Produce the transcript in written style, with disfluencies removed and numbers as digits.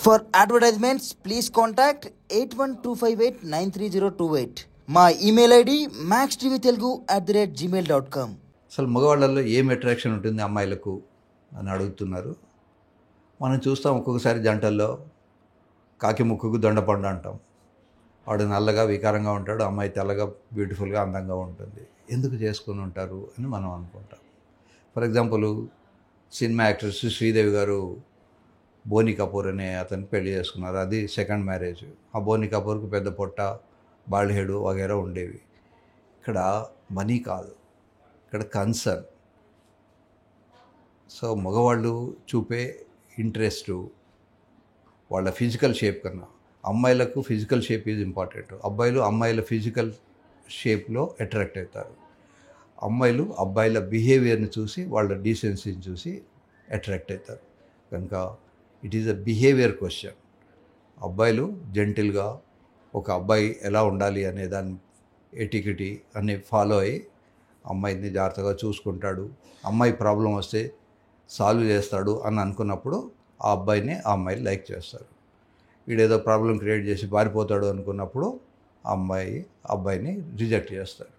For advertisements, please contact 8125893028. మా email ID maxtvtelugu@gmail.com. అసలు మగవాళ్ళల్లో ఏం అట్రాక్షన్ ఉంటుంది అమ్మాయిలకు అని అడుగుతున్నారు. మనం చూస్తాం ఒక్కొక్కసారి జంటల్లో కాకి ముక్కుకు దొండపండు అంటాం. వాడు నల్లగా వికారంగా ఉంటాడు, అమ్మాయి తెల్లగా బ్యూటిఫుల్గా అందంగా ఉంటుంది. ఎందుకు చేసుకుని ఉంటారు అని మనం అనుకుంటాం. For example cinema actress Sridevi గారు బోని కపూర్ అనే అతను పెళ్లి చేసుకున్నారు. అది సెకండ్ మ్యారేజ్. ఆ బోని కపూర్కు పెద్ద పొట్ట, బాల్డ్ హెడ్ వగేరా ఉండేవి. ఇక్కడ మనీ కాదు, ఇక్కడ కన్సర్న్. సో మగవాళ్ళు చూపే ఇంట్రెస్టు వాళ్ళ ఫిజికల్ షేప్ కన్నా అమ్మాయిలకు ఫిజికల్ షేప్ ఈజ్ ఇంపార్టెంట్. అబ్బాయిలు అమ్మాయిల ఫిజికల్ షేప్లో అట్రాక్ట్ అవుతారు. అమ్మాయిలు అబ్బాయిల బిహేవియర్ని చూసి వాళ్ళ డీసెన్సీని చూసి అట్రాక్ట్ అవుతారు. కనుక it is a behaviour question. అబ్బాయిలు జెంటిల్గా ఒక అబ్బాయి ఎలా ఉండాలి అనే దాన్ని ఎటికిటీ అన్ని ఫాలో అయ్యి అమ్మాయిని జాగ్రత్తగా చూసుకుంటాడు, అమ్మాయి ప్రాబ్లం వస్తే సాల్వ్ చేస్తాడు అని అనుకున్నప్పుడు ఆ అబ్బాయిని ఆ అమ్మాయిని లైక్ చేస్తారు. వీడేదో ప్రాబ్లం క్రియేట్ చేసి పారిపోతాడు అనుకున్నప్పుడు ఆ అబ్బాయిని రిజెక్ట్ చేస్తారు.